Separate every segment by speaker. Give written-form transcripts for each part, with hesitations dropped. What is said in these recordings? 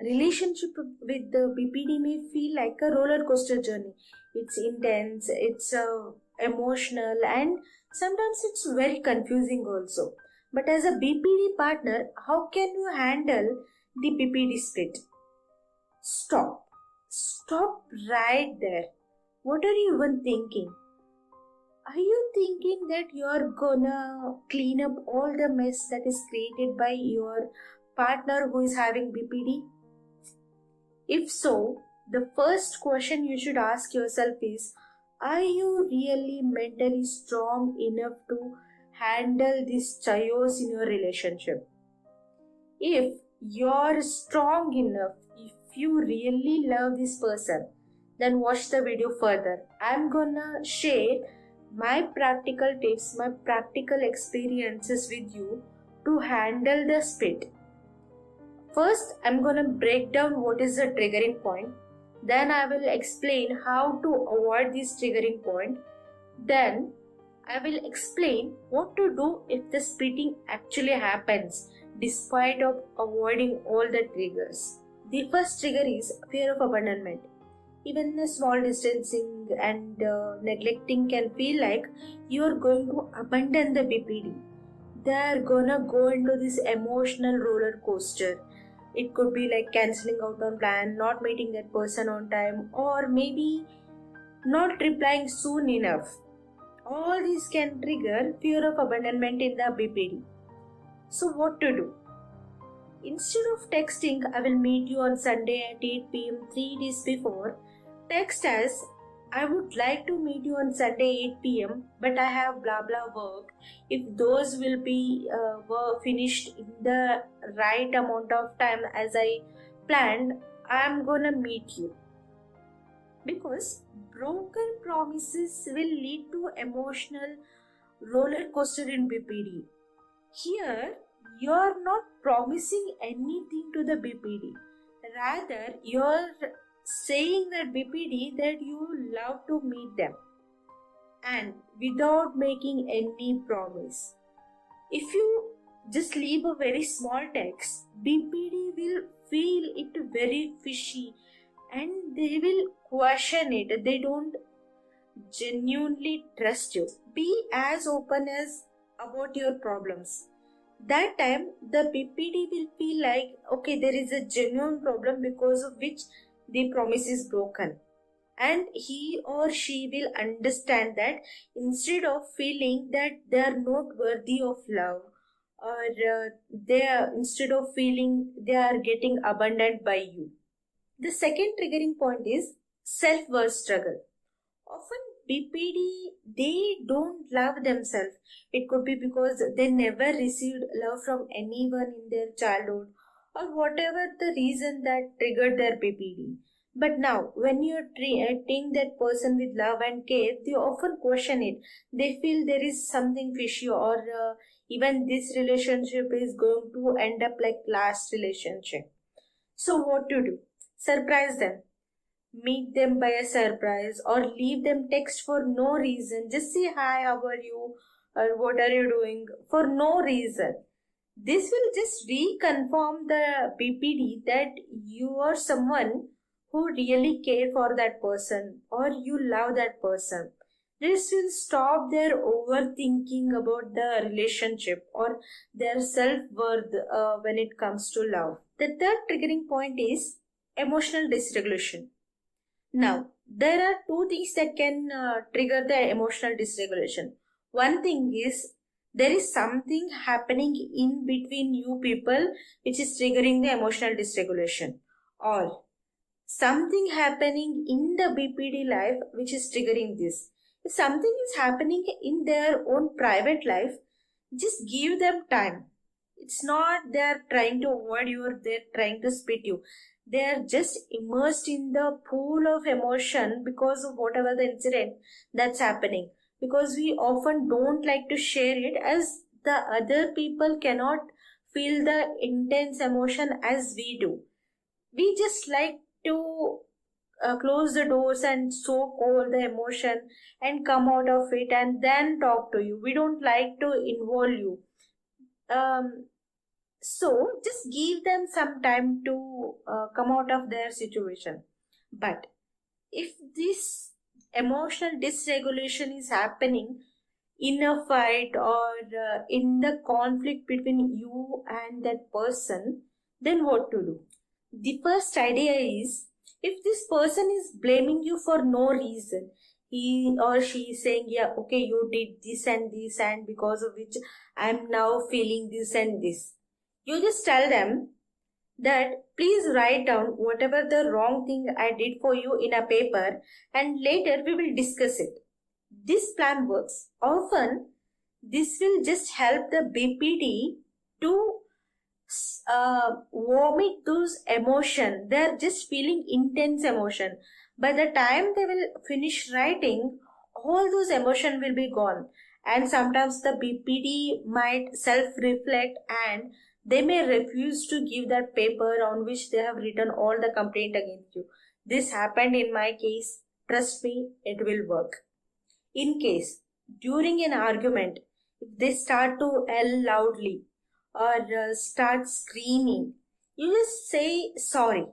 Speaker 1: relationship with the BPD may feel like a roller coaster journey. It's intense, it's emotional, and sometimes it's very confusing also. But as a BPD partner, how can you handle the BPD split? Stop. Stop right there. What are you even thinking? Are you thinking that you're gonna clean up all the mess that is created by your partner who is having BPD? If so, the first question you should ask yourself is, are you really mentally strong enough to handle this chaos in your relationship? If you're strong enough, if you really love this person, then watch the video further. I'm gonna share my practical tips, my practical experiences with you to handle the split. First, I'm gonna break down what is the triggering point. Then I will explain how to avoid this triggering point. Then I will explain what to do if the splitting actually happens despite of avoiding all the triggers. The first trigger is fear of abandonment. Even a small distancing and neglecting can feel like you're going to abandon the BPD. They're gonna go into this emotional roller coaster. It could be like canceling out on plan, not meeting that person on time, or maybe not replying soon enough. All these can trigger fear of abandonment in the BPD. So what to do? Instead of texting, I will meet you on Sunday at 8 p.m. 3 days before, text as, I would like to meet you on Sunday 8 p.m. but I have blah blah work. If those will be finished in the right amount of time as I planned, I am gonna meet you. Because broken promises will lead to emotional roller coaster in BPD. Here, you are not promising anything to the BPD. Rather, you are saying that BPD that you love to meet them, and without making any promise. If you just leave a very small text, BPD will feel it very fishy and they will question it. They don't genuinely trust you. Be as open as about your problems. That time the BPD will feel like, okay, there is a genuine problem because of which the promise is broken, and he or she will understand that instead of feeling that they are not worthy of love, or instead of feeling they are getting abandoned by you. The second triggering point is self-worth struggle. Often BPD, they don't love themselves. It could be because they never received love from anyone in their childhood, or whatever the reason that triggered their BPD. But now, when you're treating that person with love and care, they often question it. They feel there is something fishy, or even this relationship is going to end up like last relationship. So what to do? Surprise them. Meet them by a surprise, or leave them text for no reason. Just say hi, how are you, or what are you doing, for no reason. This will just reconfirm the BPD that you are someone who really care for that person, or you love that person. This will stop their overthinking about the relationship or their self-worth when it comes to love. The third triggering point is emotional dysregulation. Now, there are two things that can trigger the emotional dysregulation. One thing is there is something happening in between you people which is triggering the emotional dysregulation, or something happening in the BPD life which is triggering this. If something is happening in their own private life, just give them time. It's not they're trying to avoid you or they're trying to spit you. They are just immersed in the pool of emotion because of whatever the incident that's happening. Because we often don't like to share it, as the other people cannot feel the intense emotion as we do. We just like to close the doors and soak all the emotion and come out of it and then talk to you. We don't like to involve you. So just give them some time to come out of their situation. But if this emotional dysregulation is happening in a fight or in the conflict between you and that person, then what to do? The first idea is, if this person is blaming you for no reason, he or she is saying, yeah, okay, you did this, and because of which I'm now feeling this and this. You just tell them that please write down whatever the wrong thing I did for you in a paper, and later we will discuss it. This plan works. Often, this will just help the BPD to vomit those emotion. They are just feeling intense emotion. By the time they will finish writing, all those emotion will be gone. And sometimes the BPD might self-reflect, and they may refuse to give that paper on which they have written all the complaint against you. This happened in my case. Trust me, it will work. In case during an argument, if they start to yell loudly or start screaming, you just say sorry.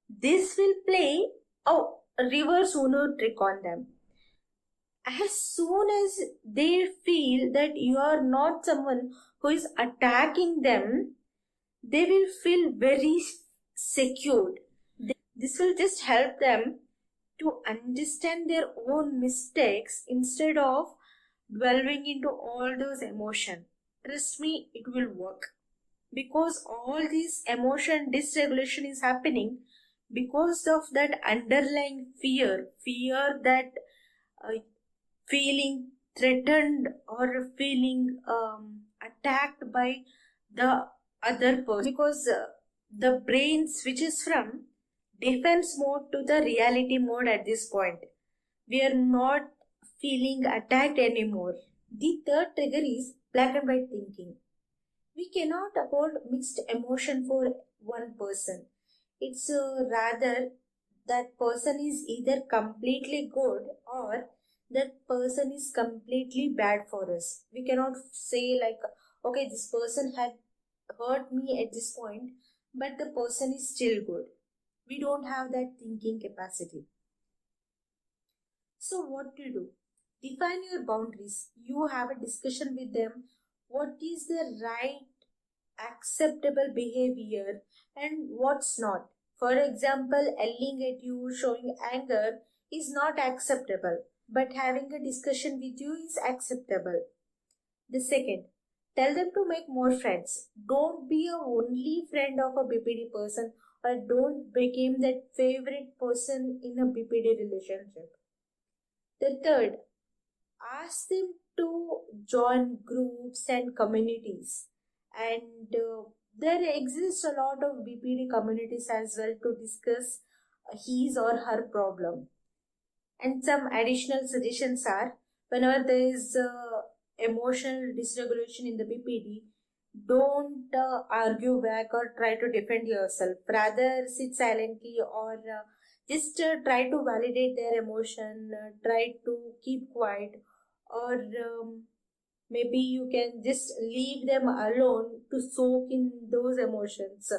Speaker 1: This will play a reverse Uno trick on them. As soon as they feel that you are not someone who is attacking them, they will feel very secured. This will just help them to understand their own mistakes instead of dwelling into all those emotions. Trust me, it will work. Because all this emotion dysregulation is happening because of that underlying fear that uh, feeling threatened or feeling attacked by the other person. Because the brain switches from defense mode to the reality mode at this point. We are not feeling attacked anymore. The third trigger is black and white thinking. We cannot afford mixed emotion for one person. It's rather that person is either completely good or that person is completely bad for us. We cannot say like, okay, this person had hurt me at this point, but the person is still good. We don't have that thinking capacity. So what to do? Define your boundaries. You have a discussion with them. What is the right acceptable behavior and what's not? For example, yelling at you, showing anger is not acceptable, but having a discussion with you is acceptable. The second, tell them to make more friends. Don't be a only friend of a BPD person, or don't become that favorite person in a BPD relationship. The third, ask them to join groups and communities. And there exists a lot of BPD communities as well to discuss his or her problem. And some additional suggestions are, whenever there is emotional dysregulation in the BPD, don't argue back or try to defend yourself. Rather, sit silently or just try to validate their emotion, try to keep quiet, or maybe you can just leave them alone to soak in those emotions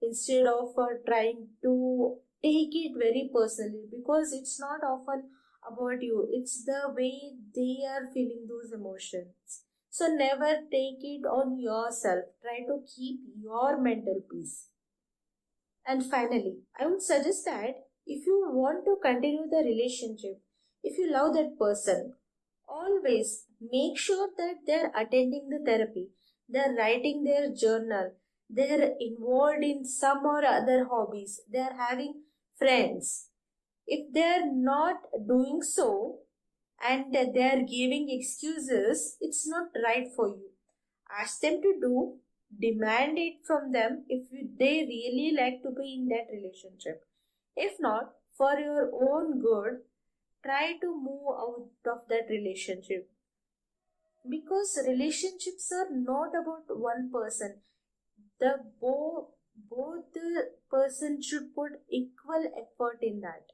Speaker 1: instead of trying to take it very personally, because it's not often about you, it's the way they are feeling those emotions. So never take it on yourself, try to keep your mental peace. And finally, I would suggest that if you want to continue the relationship, if you love that person, always make sure that they're attending the therapy, they're writing their journal, they're involved in some or other hobbies, they're having friends. If they're not doing so and they're giving excuses, it's not right for you. Ask them to do, demand it from them if they really like to be in that relationship. If not, for your own good, try to move out of that relationship, because relationships are not about one person. The both the person should put equal effort in that.